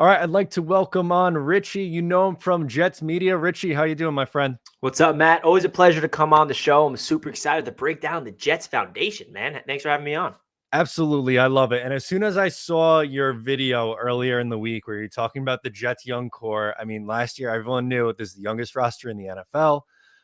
All right, I'd like to welcome on Richie. You know him from Jets Media. Richie, how you doing, my friend? What's up, Matt? Always a pleasure to come on the show. I'm super excited to break down the Jets Foundation, man. Thanks for having me on. Absolutely, I love it. And as soon as I saw your video earlier in the week where you're talking about the Jets young core, I mean, last year everyone knew this is the youngest roster in the NFL.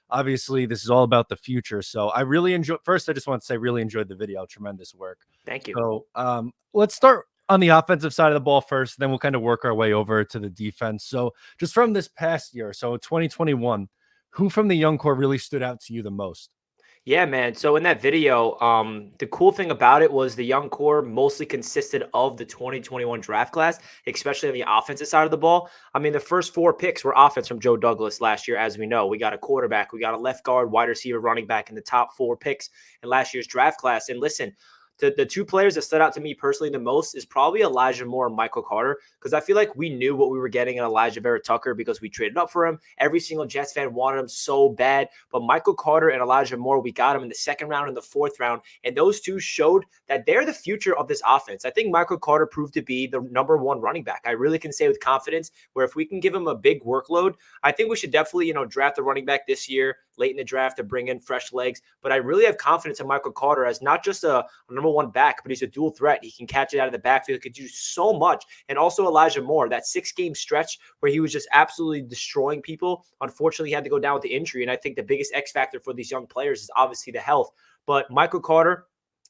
Obviously, this is all about the future. So I really enjoy. First, I just want to say, really enjoyed the video. Tremendous work. Thank you. So let's start on the offensive side of the ball first. Then we'll kind of work our way over to the defense. So just from this past year, so 2021, who from the young core really stood out to you the most? Yeah, man. So in that video, the cool thing about it was the young core mostly consisted of the 2021 draft class, especially on the offensive side of the ball. I mean, the first four picks were offense from Joe Douglas last year, as we know. We got a quarterback, we got a left guard, wide receiver, running back in the top four picks in last year's draft class. And listen, the two players that stood out to me personally the most is probably Elijah Moore and Michael Carter, because I feel like we knew what we were getting in Elijah Vera Tucker because we traded up for him. Every single Jets fan wanted him so bad. But Michael Carter and Elijah Moore, we got him in the second round and the fourth round. And those two showed that they're the future of this offense. I think Michael Carter proved to be the number one running back. I really can say with confidence where if we can give him a big workload, I think we should definitely, draft a running back this year, late in the draft to bring in fresh legs. But I really have confidence in Michael Carter as not just a number one back, but he's a dual threat. He can catch it out of the backfield, could do so much. And also Elijah Moore, that 6-game stretch where he was just absolutely destroying people. Unfortunately, he had to go down with the injury. And I think the biggest X factor for these young players is obviously the health. But Michael Carter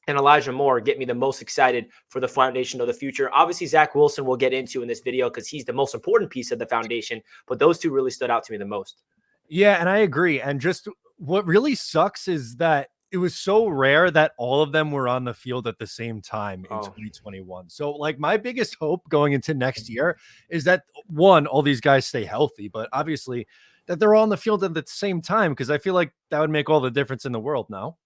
and Elijah Moore get me the most excited for the foundation of the future. Obviously, Zach Wilson we'll get into in this video because he's the most important piece of the foundation. But those two really stood out to me the most. Yeah, and I agree. And just what really sucks is that it was so rare that all of them were on the field at the same time in 2021. So, like, my biggest hope going into next year is that one, all these guys stay healthy, but obviously that they're all on the field at the same time because I feel like that would make all the difference in the world now.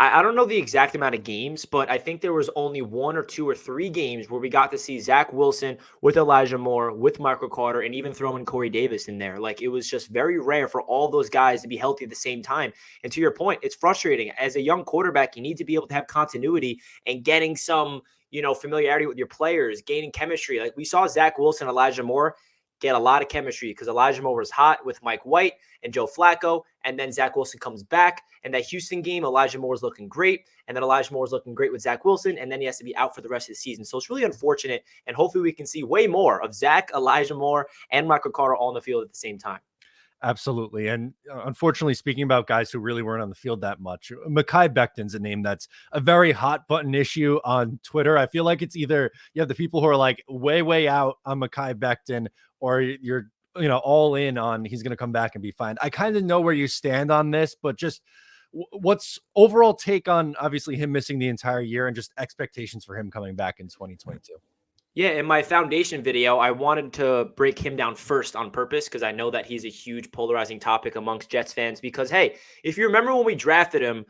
I don't know the exact amount of games, but I think there was only 1 or 2 or 3 games where we got to see Zach Wilson with Elijah Moore, with Michael Carter, and even throwing Corey Davis in there. Like, it was just very rare for all those guys to be healthy at the same time. And to your point, it's frustrating. As a young quarterback, you need to be able to have continuity and getting some, familiarity with your players, gaining chemistry. Like we saw Zach Wilson, Elijah Moore get a lot of chemistry because Elijah Moore was hot with Mike White and Joe Flacco. And then Zach Wilson comes back. And that Houston game, Elijah Moore is looking great. And then Elijah Moore is looking great with Zach Wilson. And then he has to be out for the rest of the season. So it's really unfortunate. And hopefully we can see way more of Zach, Elijah Moore, and Michael Carter all on the field at the same time. Absolutely. And unfortunately, speaking about guys who really weren't on the field that much, Micaiah Beckton's a name that's a very hot button issue on Twitter. I feel like it's either you have the people who are like way out on Micaiah Beckton, or you're all in on he's going to come back and be fine. I kind of know where you stand on this, but just what's overall take on obviously him missing the entire year and just expectations for him coming back in 2022? Yeah, in my foundation video, I wanted to break him down first on purpose because I know that he's a huge polarizing topic amongst Jets fans because, hey, if you remember when we drafted him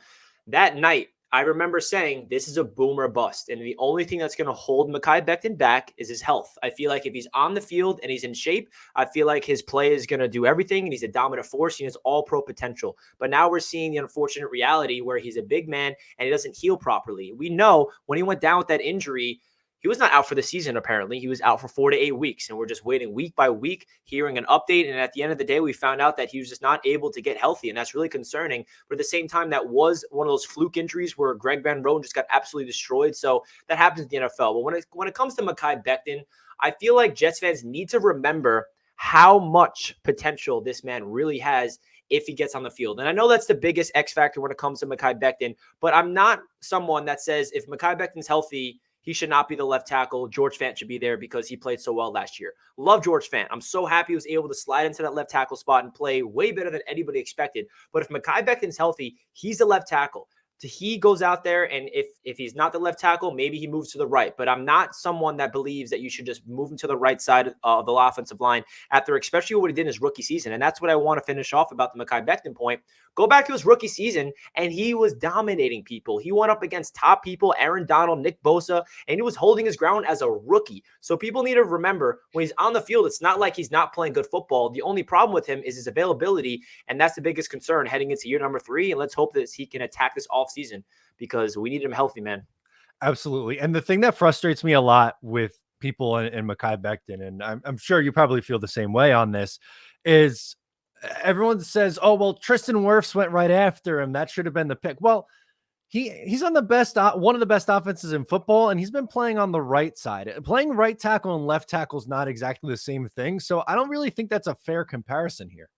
that night, I remember saying this is a boom or bust. And the only thing that's going to hold Micaiah Beckton back is his health. I feel like if he's on the field and he's in shape, I feel like his play is going to do everything and he's a dominant force. He has all pro potential. But now we're seeing the unfortunate reality where he's a big man and he doesn't heal properly. We know when he went down with that injury, he was not out for the season, apparently. He was out for 4 to 8 weeks, and we're just waiting week by week, hearing an update. And at the end of the day, we found out that he was just not able to get healthy, and that's really concerning. But at the same time, that was one of those fluke injuries where Greg Van Roten just got absolutely destroyed. So that happens in the NFL. But when it comes to Micaiah Beckton, I feel like Jets fans need to remember how much potential this man really has if he gets on the field. And I know that's the biggest X factor when it comes to Micaiah Beckton, but I'm not someone that says if Micaiah Beckton's healthy, he should not be the left tackle. George Fant should be there because he played so well last year. Love George Fant. I'm so happy he was able to slide into that left tackle spot and play way better than anybody expected. But if Micaiah Beckton's healthy, he's the left tackle. He goes out there, and if he's not the left tackle, maybe he moves to the right. But I'm not someone that believes that you should just move him to the right side of the offensive line after, especially what he did in his rookie season. And that's what I want to finish off about the Micaiah Beckton point. Go back to his rookie season, and he was dominating people. He went up against top people, Aaron Donald, Nick Bosa, and he was holding his ground as a rookie. So people need to remember when he's on the field, it's not like he's not playing good football. The only problem with him is his availability, and that's the biggest concern heading into year number 3. And let's hope that he can attack this offseason because we need him healthy, man. Absolutely. And the thing that frustrates me a lot with people in Micaiah Beckton, and I'm sure you probably feel the same way on this, is everyone says, oh, well, Tristan Worfs went right after him. That should have been the pick. Well, he's on the best, one of the best offenses in football, and he's been playing on the right side. Playing right tackle and left tackle is not exactly the same thing. So I don't really think that's a fair comparison here.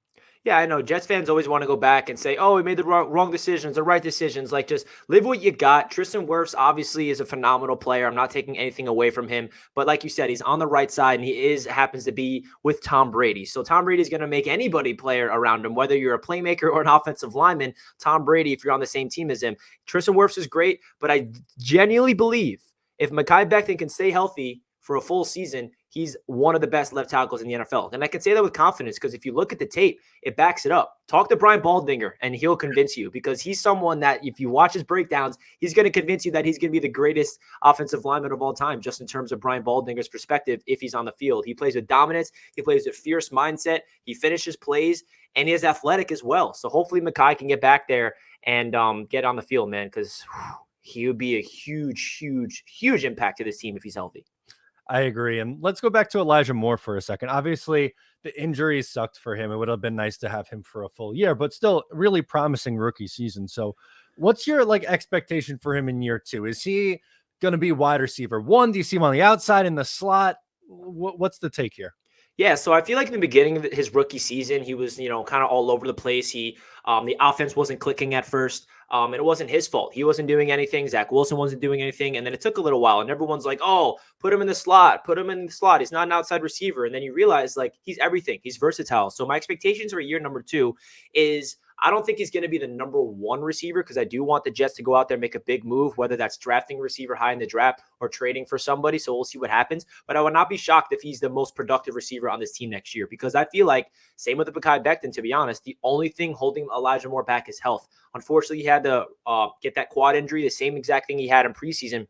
Yeah, I know. Jets fans always want to go back and say, oh, we made the wrong decisions or right decisions. Like, just live what you got. Tristan Wirfs obviously is a phenomenal player. I'm not taking anything away from him. But like you said, he's on the right side, and he happens to be with Tom Brady. So Tom Brady is going to make anybody player around him, whether you're a playmaker or an offensive lineman. Tom Brady, if you're on the same team as him. Tristan Wirfs is great, but I genuinely believe if Micaiah Beckton can stay healthy for a full season, he's one of the best left tackles in the NFL. And I can say that with confidence because if you look at the tape, it backs it up. Talk to Brian Baldinger and he'll convince you, because he's someone that if you watch his breakdowns, he's going to convince you that he's going to be the greatest offensive lineman of all time, just in terms of Brian Baldinger's perspective if he's on the field. He plays with dominance. He plays with fierce mindset. He finishes plays, and he is athletic as well. So hopefully Micaiah can get back there and get on the field, man, because he would be a huge, huge, huge impact to this team if he's healthy. I agree. And let's go back to Elijah Moore for a second. Obviously, the injuries sucked for him. It would have been nice to have him for a full year, but still really promising rookie season. So what's your expectation for him in year two? Is he going to be wide receiver one? Do you see him on the outside in the slot? What's the take here? Yeah, so I feel like in the beginning of his rookie season, he was, kind of all over the place. The offense wasn't clicking at first, and it wasn't his fault. He wasn't doing anything. Zach Wilson wasn't doing anything, and then it took a little while, and everyone's like, "Oh, put him in the slot. Put him in the slot. He's not an outside receiver." And then you realize he's everything. He's versatile. So my expectations for year number two is, I don't think he's going to be the number one receiver, because I do want the Jets to go out there and make a big move, whether that's drafting a receiver high in the draft or trading for somebody. So we'll see what happens. But I would not be shocked if he's the most productive receiver on this team next year, because I feel like, same with the Micaiah Beckton, to be honest, the only thing holding Elijah Moore back is health. Unfortunately, he had to get that quad injury, the same exact thing he had in preseason.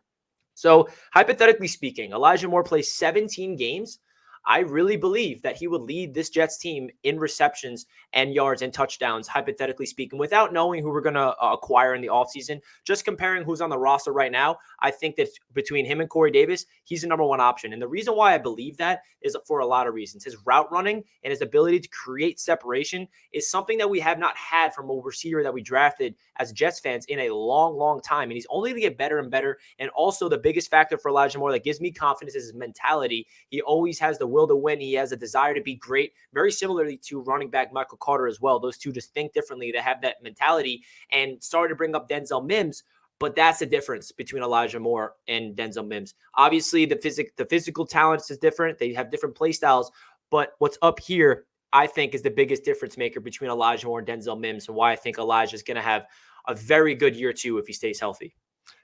So hypothetically speaking, Elijah Moore plays 17 games. I really believe that he would lead this Jets team in receptions and yards and touchdowns, hypothetically speaking, without knowing who we're going to acquire in the offseason. Just comparing who's on the roster right now, I think that between him and Corey Davis, he's the number one option. And the reason why I believe that is for a lot of reasons. His route running and his ability to create separation is something that we have not had from a receiver that we drafted as Jets fans in a long, long time. And he's only going to get better and better. And also the biggest factor for Elijah Moore that gives me confidence is his mentality. He always has the will to win. He has a desire to be great, very similarly to running back Michael Carter as well. Those two just think differently. They have that mentality, and started to bring up Denzel Mims. But that's the difference between Elijah Moore and Denzel Mims. Obviously, the physical talent is different. They have different play styles. But what's up here, I think, is the biggest difference maker between Elijah Moore and Denzel Mims, and why I think Elijah is going to have a very good year two if he stays healthy.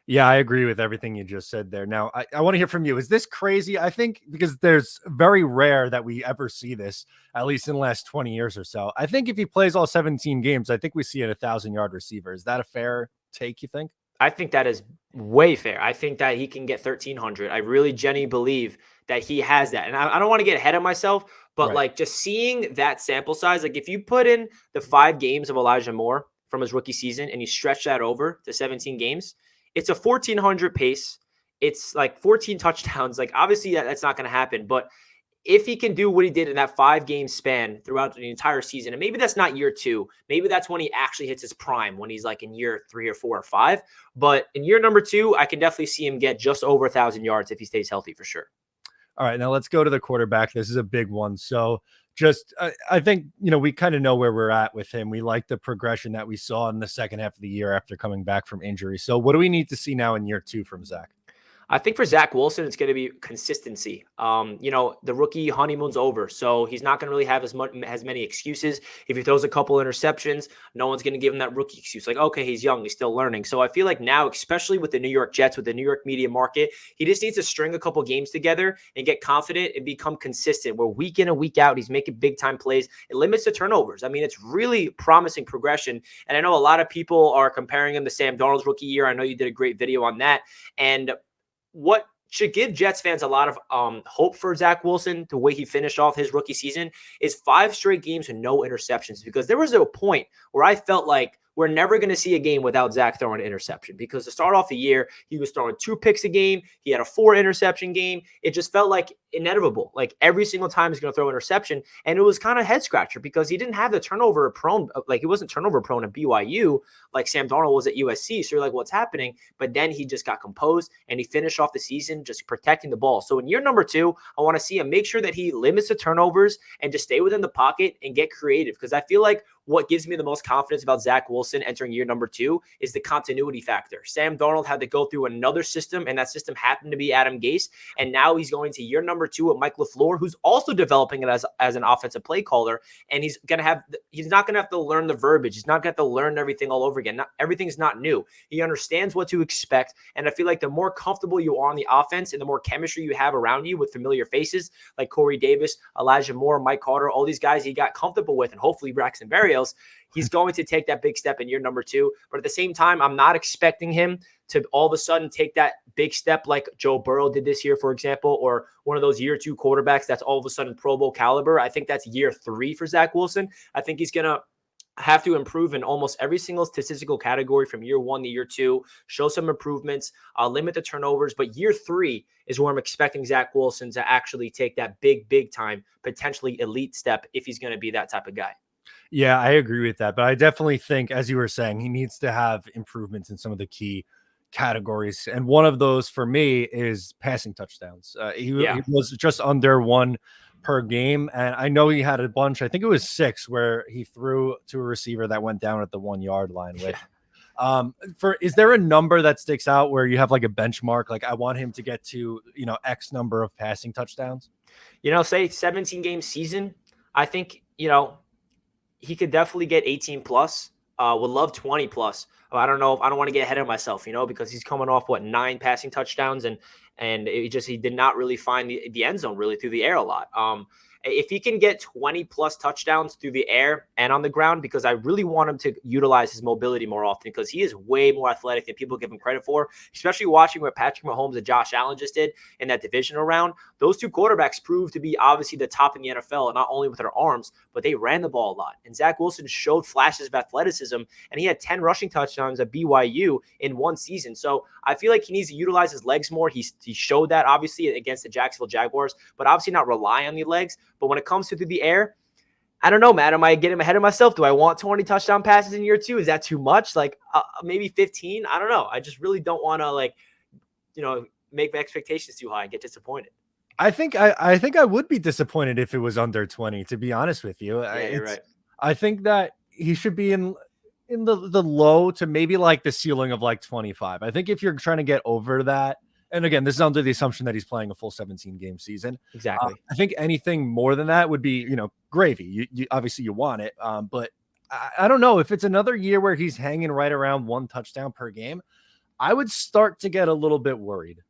Yeah, I agree with everything you just said there. Now, I want to hear from you. Is this crazy? I think because there's very rare that we ever see this, at least in the last 20 years or so. I think if he plays all 17 games, I think we see a 1,000-yard receiver. Is that a fair take, you think? I think that is way fair. I think that he can get 1,300. I really genuinely believe that he has that. And I don't want to get ahead of myself, but Right. just seeing that sample size, if you put in the 5 games of Elijah Moore from his rookie season and you stretch that over to 17 games, it's a 1,400 pace. It's 14 touchdowns. Obviously that's not going to happen, but if he can do what he did in that 5-game span throughout the entire season, and maybe that's not year two, maybe that's when he actually hits his prime, when he's in year 3 or 4 or 5. But in year number 2, I can definitely see him get just over 1,000 yards if he stays healthy for sure. All right, now let's go to the quarterback. This is a big one. So I think, we kind of know where we're at with him. We like the progression that we saw in the second half of the year after coming back from injury. So what do we need to see now in year 2 from Zach? I think for Zach Wilson, it's going to be consistency. The rookie honeymoon's over, so he's not going to really have as many excuses. If he throws a couple interceptions, no one's going to give him that rookie excuse. Okay, he's young, he's still learning. So I feel like now, especially with the New York Jets, with the New York media market, he just needs to string a couple games together and get confident and become consistent, where week in and week out, he's making big time plays. It limits the turnovers. I mean, it's really promising progression. And I know a lot of people are comparing him to Sam Darnold's rookie year. I know you did a great video on that. And what should give Jets fans a lot of hope for Zach Wilson, the way he finished off his rookie season, is 5 straight games with no interceptions. Because there was a point where I felt like we're never going to see a game without Zach throwing an interception, because to start off the year, he was throwing 2 picks a game. He had a 4 interception game. It just felt like inevitable. Like every single time he's going to throw an interception. And it was kind of head scratcher because he didn't have the turnover prone. Like he wasn't turnover prone at BYU like Sam Darnold was at USC. So you're like, what's happening? But then he just got composed and he finished off the season just protecting the ball. So in year number 2, I want to see him make sure that he limits the turnovers and just stay within the pocket and get creative. Because I feel like what gives me the most confidence about Zach Wilson entering year number 2 is the continuity factor. Sam Darnold had to go through another system, and that system happened to be Adam Gase. And now he's going to year number 2 with Mike LaFleur, who's also developing it as an offensive play caller. And he's not going to have to learn the verbiage. He's not going to have to learn everything all over again. Everything's not new. He understands what to expect. And I feel like the more comfortable you are on the offense and the more chemistry you have around you with familiar faces like Corey Davis, Elijah Moore, Mike Carter, all these guys he got comfortable with, and hopefully Braxton Berrios, he's going to take that big step in year number 2. But at the same time, I'm not expecting him to all of a sudden take that big step like Joe Burrow did this year, for example, or one of those year 2 quarterbacks that's all of a sudden Pro Bowl caliber. I think that's year 3 for Zach Wilson. I think he's going to have to improve in almost every single statistical category from year 1 to year 2, show some improvements, limit the turnovers. But year 3 is where I'm expecting Zach Wilson to actually take that big time, potentially elite step if he's going to be that type of guy. Yeah, I agree with that. But I definitely think, as you were saying, he needs to have improvements in some of the key categories. And one of those for me is passing touchdowns. He was just under 1 per game. And I know he had a bunch. I think it was 6 where he threw to a receiver that went down at the 1-yard line with. Is there a number that sticks out where you have like a benchmark? Like I want him to get to, X number of passing touchdowns. Say 17 game season. I think, he could definitely get 18 plus. Would love 20 plus. I don't know. I don't want to get ahead of myself, because he's coming off 9 passing touchdowns, and he did not really find the end zone really through the air a lot. If he can get 20 plus touchdowns through the air and on the ground, because I really want him to utilize his mobility more often, because he is way more athletic than people give him credit for, especially watching what Patrick Mahomes and Josh Allen just did in that divisional round. Those 2 quarterbacks proved to be obviously the top in the NFL, not only with their arms, but they ran the ball a lot. And Zach Wilson showed flashes of athleticism, and he had 10 rushing touchdowns at BYU in 1 season. So I feel like he needs to utilize his legs more. He showed that obviously against the Jacksonville Jaguars, but obviously not rely on the legs. But when it comes to through the air, I don't know, Matt. Am I getting ahead of myself? Do I want 20 touchdown passes in year 2? Is that too much? Like maybe 15? I don't know. I just really don't want to make my expectations too high and get disappointed. I think I would be disappointed if it was under 20, to be honest with you. Yeah, you're right. I think that he should be in the low to maybe like the ceiling of like 25. I think if you're trying to get over that, and again, this is under the assumption that he's playing a full 17 game season. Exactly. I think anything more than that would be, gravy. You obviously you want it. But I don't know if it's another year where he's hanging right around 1 touchdown per game. I would start to get a little bit worried.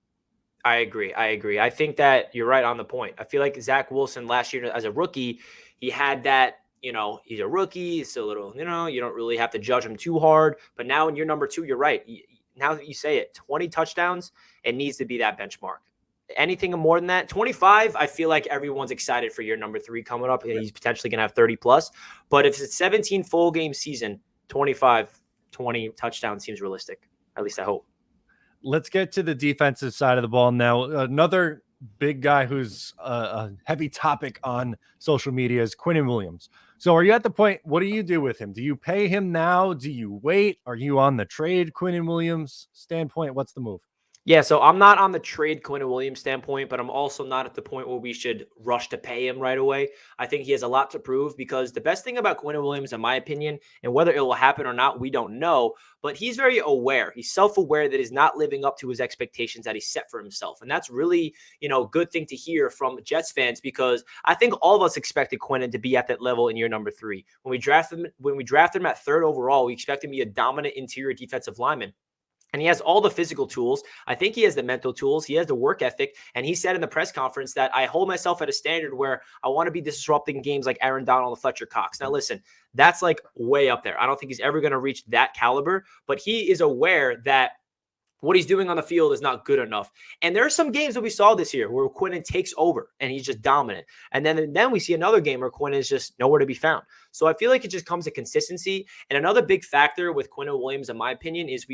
I agree. I think that you're right on the point. I feel like Zach Wilson last year as a rookie, he had that, he's a rookie. It's a little, you don't really have to judge him too hard. But now in year number 2, you're right. Now that you say it, 20 touchdowns, it needs to be that benchmark. Anything more than that, 25, I feel like everyone's excited for year number 3 coming up. He's potentially going to have 30 plus. But if it's 17 full game season, 25, 20 touchdowns seems realistic. At least I hope. Let's get to the defensive side of the ball now. Another big guy who's a heavy topic on social media is Quentin Williams. So are you at the point, what do you do with him? Do you pay him now? Do you wait? Are you on the trade Quentin Williams standpoint? What's the move? Yeah, so I'm not on the trade Quentin Williams standpoint, but I'm also not at the point where we should rush to pay him right away. I think he has a lot to prove, because the best thing about Quentin Williams, in my opinion, and whether it will happen or not, we don't know, but he's very aware. He's self-aware that he's not living up to his expectations that he set for himself. And that's really, a good thing to hear from Jets fans, because I think all of us expected Quentin to be at that level in year number 3. When we drafted him at 3rd overall, we expected him to be a dominant interior defensive lineman. And he has all the physical tools. I think he has the mental tools. He has the work ethic. And he said in the press conference that I hold myself at a standard where I want to be disrupting games like Aaron Donald and Fletcher Cox. Now, listen, that's like way up there. I don't think he's ever going to reach that caliber. But he is aware that What he's doing on the field is not good enough. And there are some games that we saw this year where Quentin takes over and he's just dominant. And then we see another game where Quentin is just nowhere to be found. So I feel like it just comes to consistency. And another big factor with Quentin Williams, in my opinion, is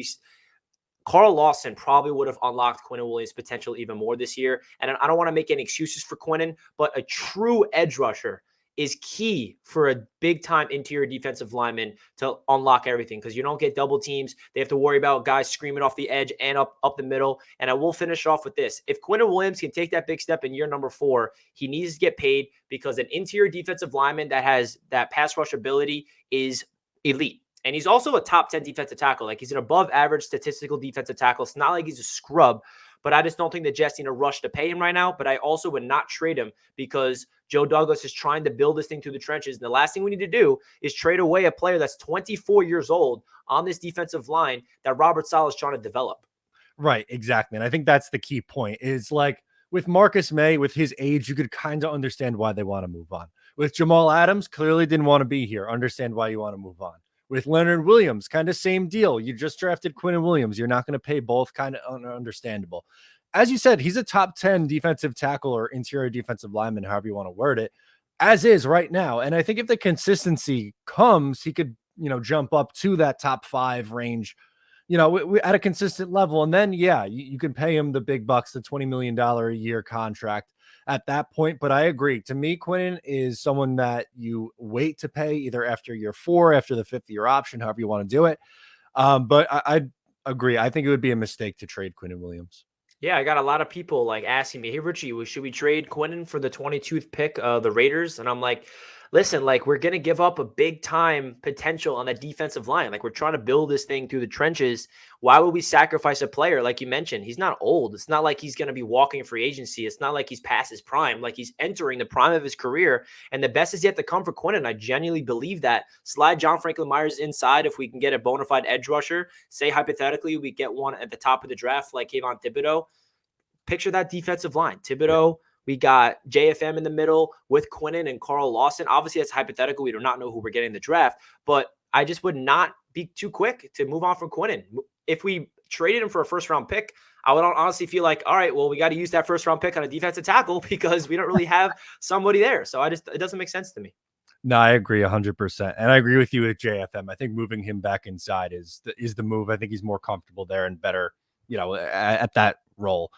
Carl Lawson probably would have unlocked Quentin Williams' potential even more this year. And I don't want to make any excuses for Quentin, but a true edge rusher is key for a big-time interior defensive lineman to unlock everything, because you don't get double teams. They have to worry about guys screaming off the edge and up the middle. And I will finish off with this. If Quentin Williams can take that big step in year number 4, he needs to get paid, because an interior defensive lineman that has that pass rush ability is elite. And he's also a top 10 defensive tackle. Like, he's an above average statistical defensive tackle. It's not like he's a scrub, but I just don't think the Jets need a rush to pay him right now. But I also would not trade him, because Joe Douglas is trying to build this thing through the trenches. And the last thing we need to do is trade away a player that's 24 years old on this defensive line that Robert Saleh is trying to develop. Right, exactly. And I think that's the key point, is like with Marcus May, with his age, you could kind of understand why they want to move on. With Jamal Adams, clearly didn't want to be here. Understand why you want to move on. With Leonard Williams, kind of same deal. You just drafted Quentin Williams. You're not going to pay both, kind of understandable. As you said, he's a top 10 defensive tackle or interior defensive lineman, however you want to word it, as is right now. And I think if the consistency comes, he could, jump up to that top 5 range, at a consistent level. And then, yeah, you can pay him the big bucks, the $20 million a year contract at that point. But I agree. To me, Quentin is someone that you wait to pay either after year 4, after the 5th-year option, however you want to do it. But I agree. I think it would be a mistake to trade Quentin Williams. Yeah, I got a lot of people like asking me, "Hey, Richie, should we trade Quentin for the 22th pick of the Raiders?" And I'm like, listen, like, we're going to give up a big time potential on the defensive line. Like, we're trying to build this thing through the trenches. Why would we sacrifice a player? Like you mentioned, he's not old. It's not like he's going to be walking free agency. It's not like he's past his prime. Like, he's entering the prime of his career, and the best is yet to come for Quentin. I genuinely believe that. Slide John Franklin Myers inside if we can get a bona fide edge rusher. Say, hypothetically, we get one at the top of the draft like Kayvon Thibodeau. Picture that defensive line. Thibodeau, we got JFM in the middle with Quentin and Carl Lawson. Obviously, that's hypothetical. We do not know who we're getting in the draft, but I just would not be too quick to move on from Quentin. If we traded him for a first-round pick, I would honestly feel like, all right, well, we got to use that first-round pick on a defensive tackle because we don't really have somebody there. So it doesn't make sense to me. No, I agree 100%. And I agree with you with JFM. I think moving him back inside is the move. I think he's more comfortable there and better, at that role.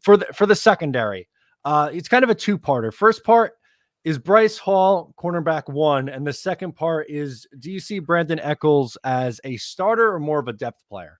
For the secondary, it's kind of a 2-parter. First part is Bryce Hall, cornerback 1, and the second part is, do you see Brandon Echols as a starter or more of a depth player?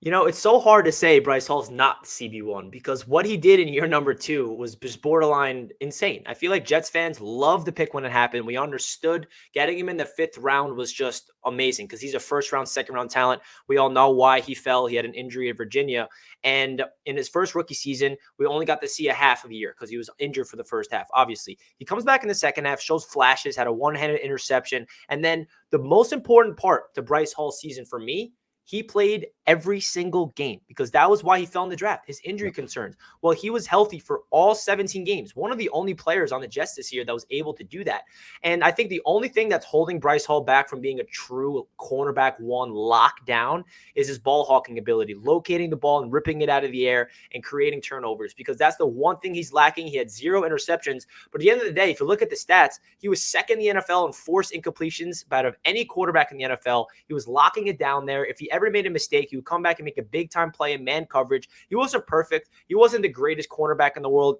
It's so hard to say Bryce Hall's not CB1, because what he did in year number 2 was just borderline insane. I feel like Jets fans loved the pick when it happened. We understood getting him in the 5th round was just amazing, because he's a first-round, second-round talent. We all know why he fell. He had an injury in Virginia. And in his first rookie season, we only got to see a half of a year because he was injured for the first half, obviously. He comes back in the second half, shows flashes, had a one-handed interception. And then the most important part to Bryce Hall's season for me, he played every single game, because that was why he fell in the draft, his injury concerns. Well, he was healthy for all 17 games. One of the only players on the Jets this year that was able to do that. And I think the only thing that's holding Bryce Hall back from being a true cornerback 1 lockdown is his ball hawking ability, locating the ball and ripping it out of the air and creating turnovers, because that's the one thing he's lacking. He had 0 interceptions, but at the end of the day, if you look at the stats, he was second in the NFL in forced incompletions out of any quarterback in the NFL. He was locking it down there. If he ever made a mistake, he would come back and make a big-time play in man coverage. He wasn't perfect. He wasn't the greatest cornerback in the world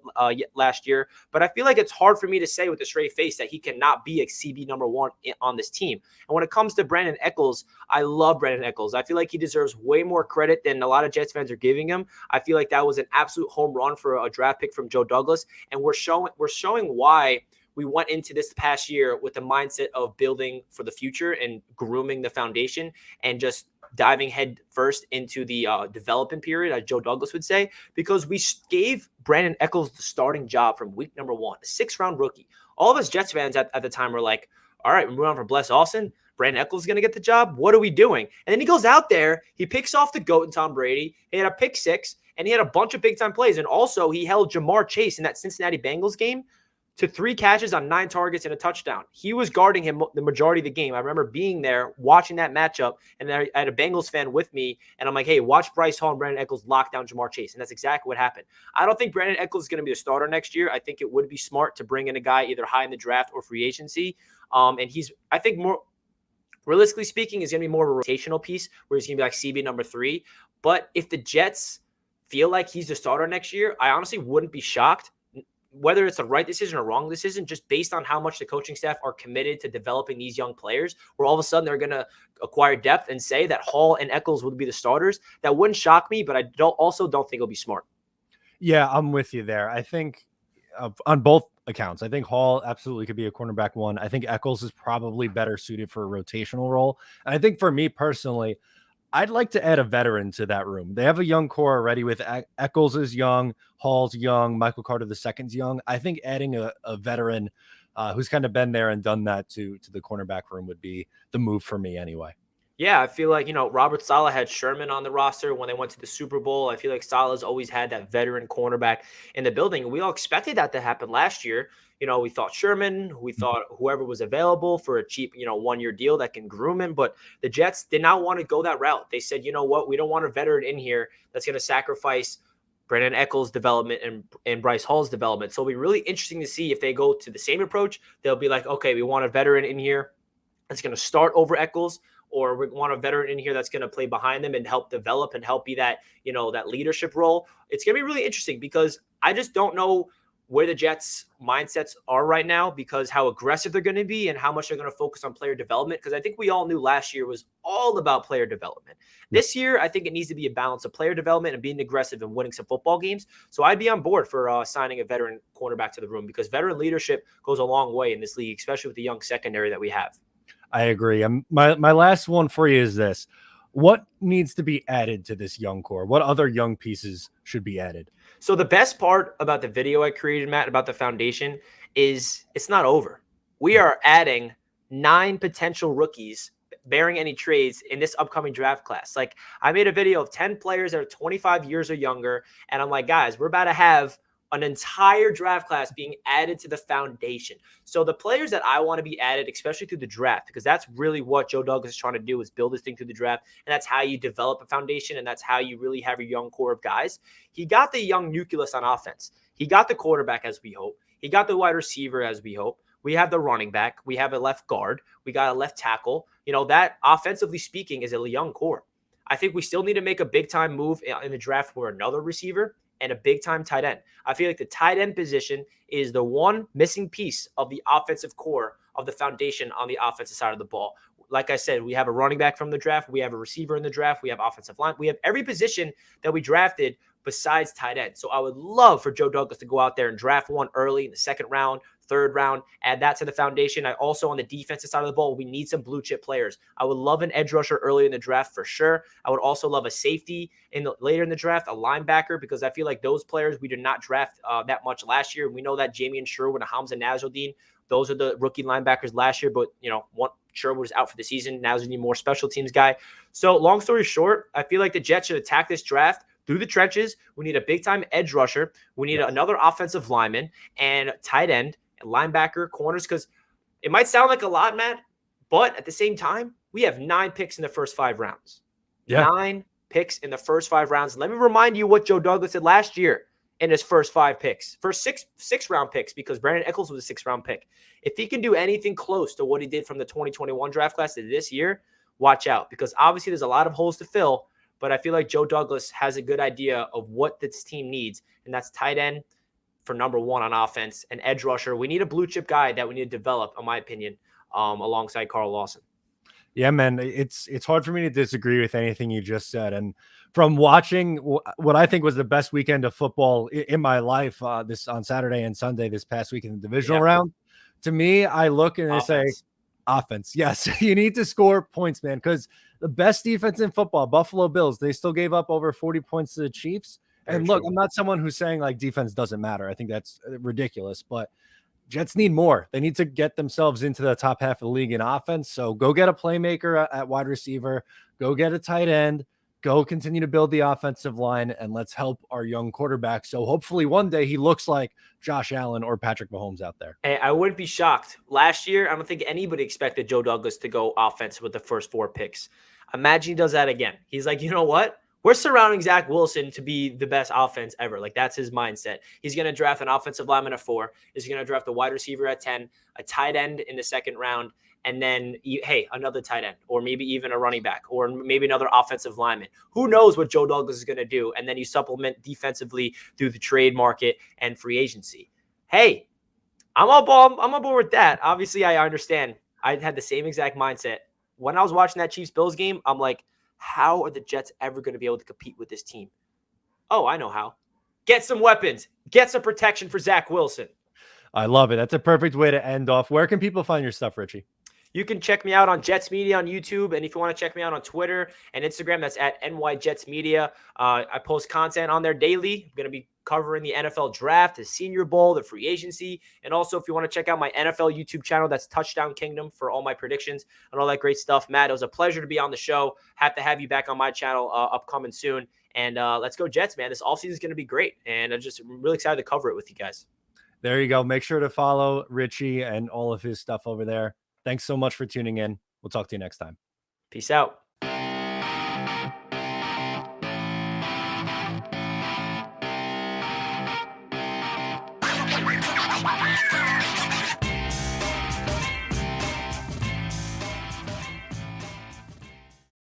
last year, but I feel like it's hard for me to say with a straight face that he cannot be a CB number 1 on this team. And when it comes to Brandon Echols, I love Brandon Echols. I feel like he deserves way more credit than a lot of Jets fans are giving him. I feel like that was an absolute home run for a draft pick from Joe Douglas, and we're showing why we went into this past year with the mindset of building for the future and grooming the foundation and just diving head first into the development period, as Joe Douglas would say, because we gave Brandon Echols the starting job from week number 1, a 6th-round rookie. All of us Jets fans at the time were like, all right, we're moving on from Bless Austin. Brandon Echols is going to get the job. What are we doing? And then he goes out there, he picks off the GOAT and Tom Brady. He had a pick 6, and he had a bunch of big-time plays. And also, he held Jamar Chase in that Cincinnati Bengals game to 3 catches on 9 targets and a touchdown. He was guarding him the majority of the game. I remember being there, watching that matchup, and I had a Bengals fan with me, and I'm like, hey, watch Bryce Hall and Brandon Echols lock down Jamar Chase. And that's exactly what happened. I don't think Brandon Echols is going to be a starter next year. I think it would be smart to bring in a guy either high in the draft or free agency. And he's, I think, more realistically speaking, is going to be more of a rotational piece where he's going to be like CB number 3. But if the Jets feel like he's the starter next year, I honestly wouldn't be shocked, whether it's the right decision or wrong decision, just based on how much the coaching staff are committed to developing these young players, where all of a sudden they're going to acquire depth and say that Hall and Echols would be the starters. That wouldn't shock me, but I also don't think it'll be smart. Yeah, I'm with you there. I think on both accounts, I think Hall absolutely could be a cornerback 1. I think Echols is probably better suited for a rotational role. And I think for me personally, I'd like to add a veteran to that room. They have a young core already with Echols is young, Hall's young, Michael Carter II's young. I think adding a veteran who's kind of been there and done that to the cornerback room would be the move for me anyway. Yeah, I feel like, Robert Saleh had Sherman on the roster when they went to the Super Bowl. I feel like Saleh's always had that veteran cornerback in the building. We all expected that to happen last year. We thought Sherman, we thought whoever was available for a cheap, 1-year deal that can groom him. But the Jets did not want to go that route. They said, you know what, we don't want a veteran in here that's going to sacrifice Brandon Echols' development and Bryce Hall's development. So it'll be really interesting to see if they go to the same approach. They'll be like, okay, we want a veteran in here that's going to start over Echols, or we want a veteran in here that's going to play behind them and help develop and help be that, that leadership role. It's going to be really interesting because I just don't know where the Jets' mindsets are right now, because how aggressive they're going to be and how much they're going to focus on player development. Because I think we all knew last year was all about player development. This year, I think it needs to be a balance of player development and being aggressive and winning some football games. So I'd be on board for signing a veteran cornerback to the room, because veteran leadership goes a long way in this league, especially with the young secondary that we have. I agree. My last one for you is this. What needs to be added to this young core? What other young pieces should be added? So the best part about the video I created, Matt, about the foundation is it's not over. We are adding 9 potential rookies bearing any trades in this upcoming draft class. Like, I made a video of 10 players that are 25 years or younger. And I'm like, guys, we're about to have an entire draft class being added to the foundation. So the players that I want to be added, especially through the draft, because that's really what Joe Douglas is trying to do, is build this thing through the draft. And that's how you develop a foundation. And that's how you really have a young core of guys. He got the young nucleus on offense. He got the quarterback as we hope. He got the wide receiver as we hope. We have the running back. We have a left guard. We got a left tackle. That offensively speaking is a young core. I think we still need to make a big time move in the draft for another receiver and a big-time tight end. I feel like the tight end position is the one missing piece of the offensive core of the foundation on the offensive side of the ball. Like I said, we have a running back from the draft. We have a receiver in the draft. We have offensive line. We have every position that we drafted besides tight end. So I would love for Joe Douglas to go out there and draft one early in the 2nd round, 3rd round, add that to the foundation. I also, on the defensive side of the ball, we need some blue chip players. I would love an edge rusher early in the draft for sure. I would also love a safety later in the draft, a linebacker, because I feel like those players we did not draft that much last year. We know that Jamian Sherwood and Hamza Nasruddin, those are the rookie linebackers last year, but Sherwood was out for the season. Nasruddin more special teams guy. So long story short, I feel like the Jets should attack this draft through the trenches. We need a big-time edge rusher. We need another offensive lineman and tight end and linebacker, corners, because it might sound like a lot, Matt, but at the same time, we have 9 picks in the first 5 rounds. Yeah. 9 picks in the first 5 rounds. Let me remind you what Joe Douglas did last year in his first 5 picks. First six round picks, because Brandon Echols was a 6th-round pick. If he can do anything close to what he did from the 2021 draft class to this year, watch out, because obviously there's a lot of holes to fill. But I feel like Joe Douglas has a good idea of what this team needs, and that's tight end for number 1 on offense, and edge rusher. We need a blue chip guy that we need to develop, in my opinion, alongside Carl Lawson. Yeah, man, it's hard for me to disagree with anything you just said. And from watching what I think was the best weekend of football in my life, this on Saturday and Sunday this past week in the divisional round, to me, I look and I say, offense. Yes, you need to score points, man, because the best defense in football, Buffalo Bills, they still gave up over 40 points to the Chiefs. And look, I'm not someone who's saying like defense doesn't matter. I think that's ridiculous, but Jets need more. They need to get themselves into the top half of the league in offense. So go get a playmaker at wide receiver, go get a tight end, Go continue to build the offensive line, and let's help our young quarterback. So hopefully one day he looks like Josh Allen or Patrick Mahomes out there. Hey, I wouldn't be shocked. Last year, I don't think anybody expected Joe Douglas to go offense with the first 4 picks. Imagine he does that again. He's like, you know what? We're surrounding Zach Wilson to be the best offense ever. Like, that's his mindset. He's going to draft an offensive lineman at 4. He's going to draft a wide receiver at 10, a tight end in the second round, and then, hey, another tight end, or maybe even a running back, or maybe another offensive lineman. Who knows what Joe Douglas is going to do? And then you supplement defensively through the trade market and free agency. Hey, I'm on board with that. Obviously, I understand. I had the same exact mindset. When I was watching that Chiefs-Bills game, I'm like, how are the Jets ever going to be able to compete with this team? Oh, I know how. Get some weapons. Get some protection for Zach Wilson. I love it. That's a perfect way to end off. Where can people find your stuff, Richie? You can check me out on Jets Media on YouTube. And if you want to check me out on Twitter and Instagram, that's at NYJets Media. I post content on there daily. I'm going to be covering the NFL draft, the Senior Bowl, the free agency. And also, if you want to check out my NFL YouTube channel, that's Touchdown Kingdom for all my predictions and all that great stuff. Matt, it was a pleasure to be on the show. Have to have you back on my channel upcoming soon. And let's go Jets, man. This offseason is going to be great. And I'm really excited to cover it with you guys. There you go. Make sure to follow Richie and all of his stuff over there. Thanks so much for tuning in. We'll talk to you next time. Peace out.